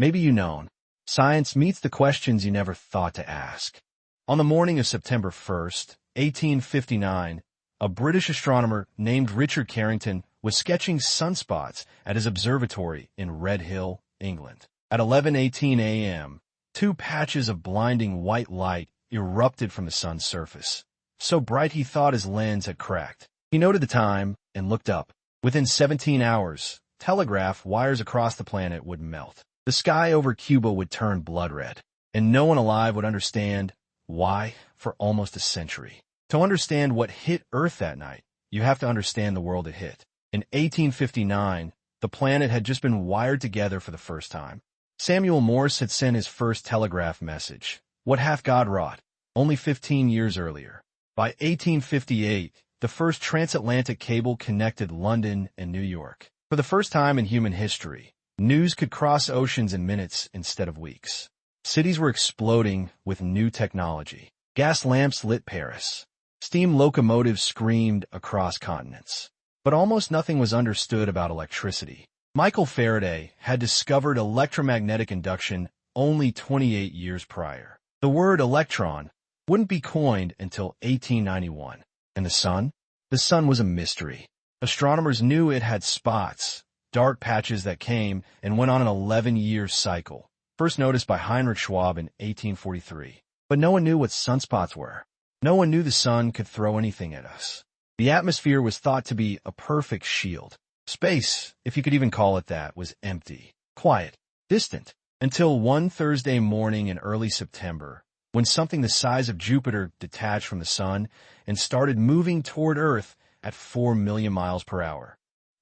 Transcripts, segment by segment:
Maybe you know. Science meets the questions you never thought to ask. On the morning of September 1st, 1859, a British astronomer named Richard Carrington was sketching sunspots at his observatory in Red Hill, England. At 11:18 a.m., two patches of blinding white light erupted from the sun's surface, so bright he thought his lens had cracked. He noted the time and looked up. Within 17 hours, telegraph wires across the planet would melt. The sky over Cuba would turn blood red, and no one alive would understand why for almost a century. To understand what hit Earth that night, you have to understand the world it hit. In 1859, the planet had just been wired together for the first time. Samuel Morse had sent his first telegraph message, "What hath God wrought?" only 15 years earlier. By 1858, the first transatlantic cable connected London and New York. For the first time in human history, news could cross oceans in minutes instead of weeks. Cities were exploding with new technology. Gas lamps lit Paris. Steam locomotives screamed across continents. But almost nothing was understood about electricity. Michael Faraday had discovered electromagnetic induction only 28 years prior. The word electron wouldn't be coined until 1891. And the sun? The sun was a mystery. Astronomers knew it had spots, dark patches that came and went on an 11-year cycle, first noticed by Heinrich Schwab in 1843. But no one knew what sunspots were. No one knew the sun could throw anything at us. The atmosphere was thought to be a perfect shield. Space, if you could even call it that, was empty, quiet, distant, until one Thursday morning in early September, when something the size of Jupiter detached from the sun and started moving toward Earth at 4 million miles per hour.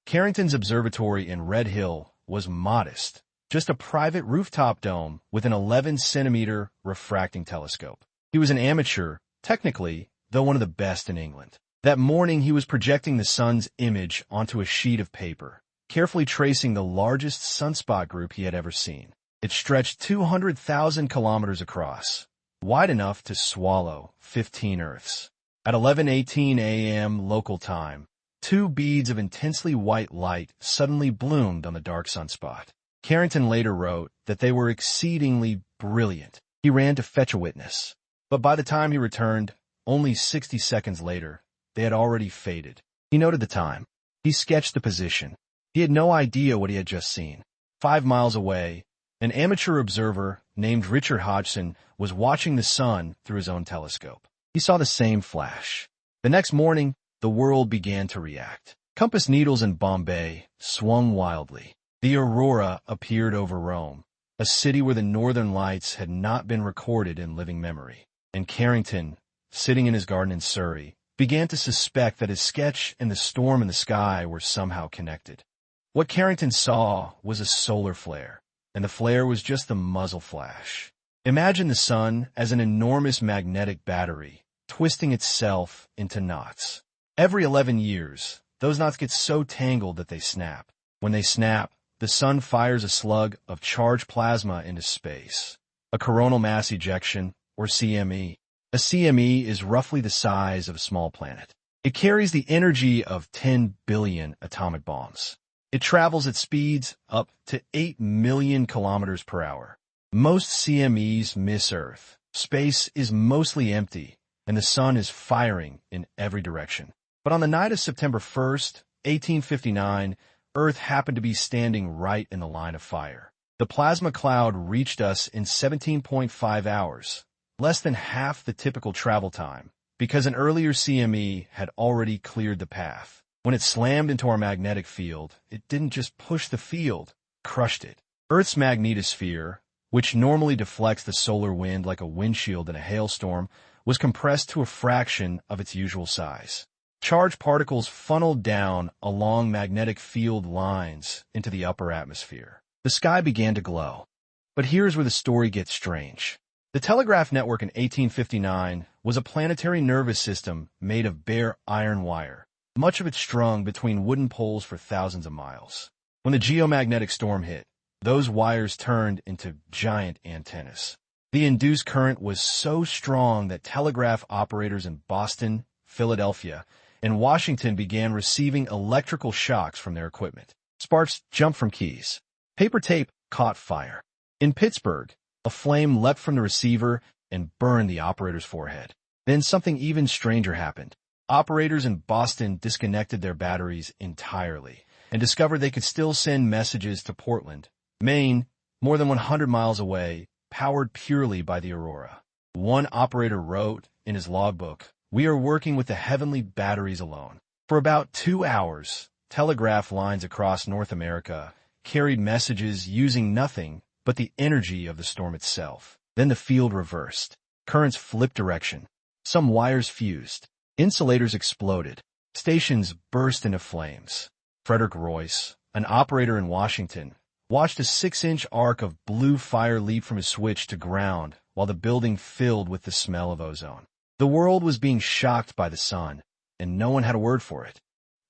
Carrington's observatory in Red Hill was modest, just a private rooftop dome with an 11-centimeter refracting telescope. He was an amateur, technically, though one of the best in England. That morning he was projecting the sun's image onto a sheet of paper, carefully tracing the largest sunspot group he had ever seen. It stretched 200,000 kilometers across, wide enough to swallow 15 Earths. At 11:18 a.m. local time, two beads of intensely white light suddenly bloomed on the dark sunspot. Carrington later wrote that they were exceedingly brilliant. He ran to fetch a witness, but by the time he returned, only 60 seconds later, they had already faded. He noted the time. He sketched the position. He had no idea what he had just seen. 5 miles away, an amateur observer named Richard Hodgson was watching the sun through his own telescope. He saw the same flash. The next morning, the world began to react. Compass needles in Bombay swung wildly. The aurora appeared over Rome, a city where the northern lights had not been recorded in living memory. And Carrington, sitting in his garden in Surrey, began to suspect that his sketch and the storm in the sky were somehow connected. What Carrington saw was a solar flare, and the flare was just the muzzle flash. Imagine the sun as an enormous magnetic battery, twisting itself into knots. Every 11 years, those knots get so tangled that they snap. When they snap, the sun fires a slug of charged plasma into space, a coronal mass ejection, or CME. A CME is roughly the size of a small planet. It carries the energy of 10 billion atomic bombs. It travels at speeds up to 8 million kilometers per hour. Most CMEs miss Earth. Space is mostly empty, and the sun is firing in every direction. But on the night of September 1st, 1859, Earth happened to be standing right in the line of fire. The plasma cloud reached us in 17.5 hours. Less than half the typical travel time, because an earlier CME had already cleared the path. When it slammed into our magnetic field, it didn't just push the field, crushed it. Earth's magnetosphere, which normally deflects the solar wind like a windshield in a hailstorm, was compressed to a fraction of its usual size. Charged particles funneled down along magnetic field lines into the upper atmosphere. The sky began to glow. But here's where the story gets strange. The telegraph network in 1859 was a planetary nervous system made of bare iron wire, much of it strung between wooden poles for thousands of miles. When the geomagnetic storm hit, those wires turned into giant antennas. The induced current was so strong that telegraph operators in Boston, Philadelphia, and Washington began receiving electrical shocks from their equipment. Sparks jumped from keys. Paper tape caught fire. In Pittsburgh, a flame leapt from the receiver and burned the operator's forehead. Then something even stranger happened. Operators in Boston disconnected their batteries entirely and discovered they could still send messages to Portland, Maine, more than 100 miles away, powered purely by the aurora. One operator wrote in his logbook, "We are working with the heavenly batteries alone." For about 2 hours, telegraph lines across North America carried messages using nothing but the energy of the storm itself. Then the field reversed. Currents flipped direction. Some wires fused. Insulators exploded. Stations burst into flames. Frederick Royce, an operator in Washington, watched a 6-inch arc of blue fire leap from his switch to ground while the building filled with the smell of ozone. The world was being shocked by the sun, and no one had a word for it.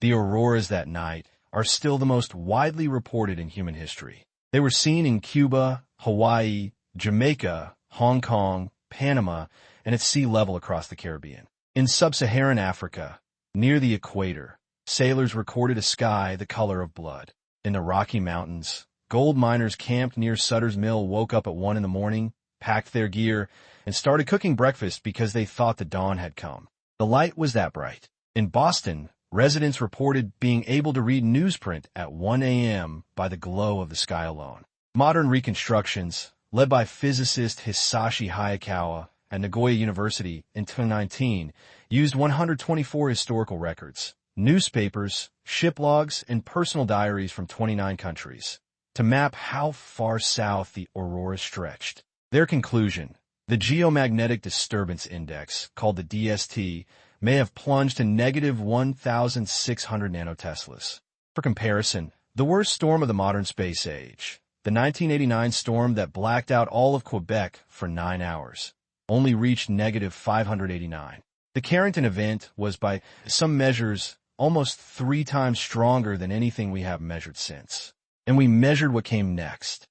The auroras that night are still the most widely reported in human history. They were seen in Cuba, Hawaii, Jamaica, Hong Kong, Panama, and at sea level across the Caribbean. In sub-Saharan Africa, near the equator, sailors recorded a sky the color of blood. In the Rocky Mountains, gold miners camped near Sutter's Mill woke up at 1 in the morning, packed their gear, and started cooking breakfast because they thought the dawn had come. The light was that bright. In Boston, residents reported being able to read newsprint at 1 a.m. by the glow of the sky alone. Modern reconstructions, led by physicist Hisashi Hayakawa at Nagoya University in 2019, used 124 historical records, newspapers, ship logs, and personal diaries from 29 countries to map how far south the aurora stretched. Their conclusion: the geomagnetic disturbance index, called the DST, may have plunged to negative 1,600 nanoteslas. For comparison, the worst storm of the modern space age, the 1989 storm that blacked out all of Quebec for 9 hours, only reached negative 589. The Carrington Event was, by some measures, almost 3 times stronger than anything we have measured since. And we measured what came next.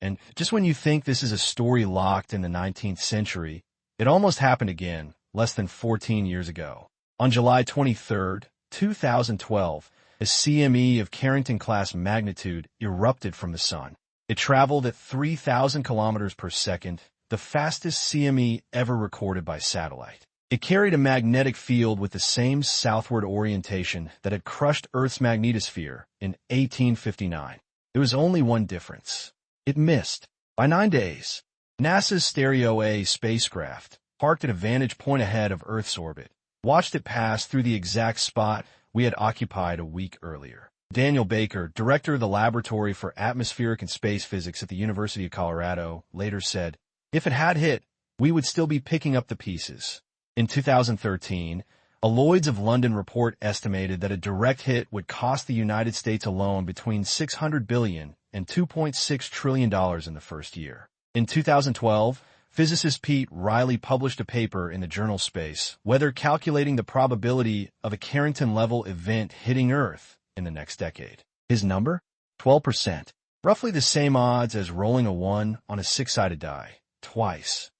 And just when you think this is a story locked in the 19th century, it almost happened again, less than 14 years ago. On July 23, 2012, a CME of Carrington-class magnitude erupted from the sun. It traveled at 3,000 kilometers per second, the fastest CME ever recorded by satellite. It carried a magnetic field with the same southward orientation that had crushed Earth's magnetosphere in 1859. There was only one difference. It missed by 9 days. NASA's Stereo A spacecraft, parked at a vantage point ahead of Earth's orbit, watched it pass through the exact spot we had occupied a week earlier. Daniel Baker, director of the Laboratory for Atmospheric and Space Physics at the University of Colorado, later said, "If it had hit, we would still be picking up the pieces." In 2013, a Lloyd's of London report estimated that a direct hit would cost the United States alone between $600 billion and $2.6 trillion in the first year. In 2012, physicist Pete Riley published a paper in the journal Space, Weather, calculating the probability of a Carrington-level event hitting Earth in the next decade. His number? 12%. Roughly the same odds as rolling a 1 on a 6-sided die, twice.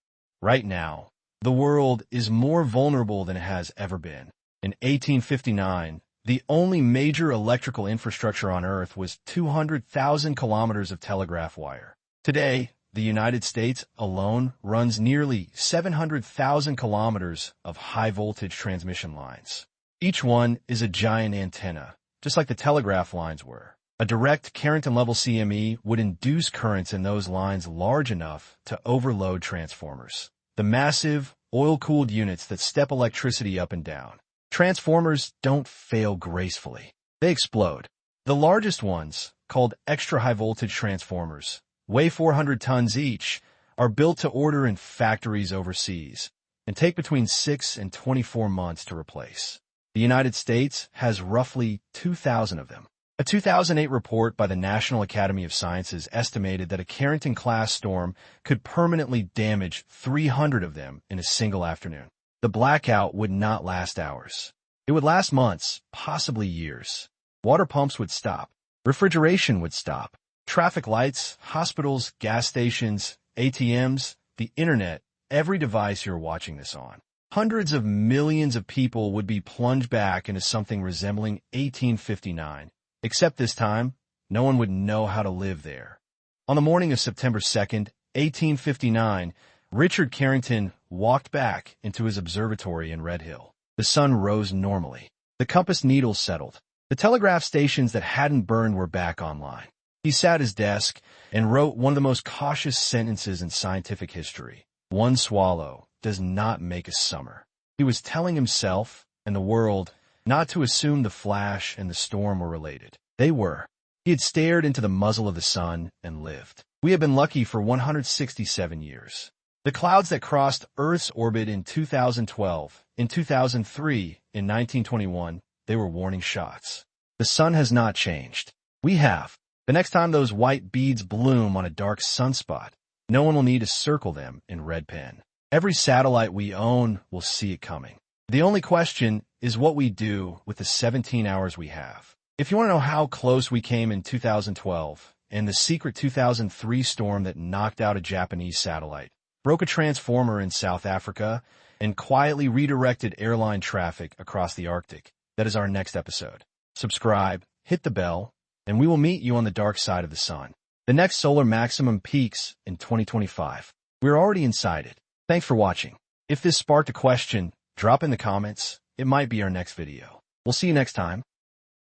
Right now, the world is more vulnerable than it has ever been. In 1859, the only major electrical infrastructure on Earth was 200,000 kilometers of telegraph wire. Today, the United States alone runs nearly 700,000 kilometers of high-voltage transmission lines. Each one is a giant antenna, just like the telegraph lines were. A direct Carrington-level CME would induce currents in those lines large enough to overload transformers, the massive, oil-cooled units that step electricity up and down. Transformers don't fail gracefully. They explode. The largest ones, called extra-high-voltage transformers, weigh 400 tons each, are built to order in factories overseas, and take between 6 and 24 months to replace. The United States has roughly 2,000 of them. A 2008 report by the National Academy of Sciences estimated that a Carrington-class storm could permanently damage 300 of them in a single afternoon. The blackout would not last hours. It would last months, possibly years. Water pumps would stop. Refrigeration would stop. Traffic lights, hospitals, gas stations, ATMs, the internet, every device you're watching this on. Hundreds of millions of people would be plunged back into something resembling 1859. Except this time, no one would know how to live there. On the morning of September 2nd, 1859, Richard Carrington walked back into his observatory in Red Hill. The sun rose normally. The compass needles settled. The telegraph stations that hadn't burned were back online. He sat at his desk and wrote one of the most cautious sentences in scientific history. One swallow does not make a summer. He was telling himself and the world not to assume the flash and the storm were related. They were. He had stared into the muzzle of the sun and lived. We have been lucky for 167 years. The clouds that crossed Earth's orbit in 2012, in 2003, in 1921, they were warning shots. The sun has not changed. We have. The next time those white beads bloom on a dark sunspot, no one will need to circle them in red pen. Every satellite we own will see it coming. The only question is what we do with the 17 hours we have. If you want to know how close we came in 2012 and the secret 2003 storm that knocked out a Japanese satellite, broke a transformer in South Africa, and quietly redirected airline traffic across the Arctic, that is our next episode. Subscribe, hit the bell, and we will meet you on the dark side of the sun. The next solar maximum peaks in 2025. We're already inside it. Thanks for watching. If this sparked a question, drop in the comments. It might be our next video. We'll see you next time.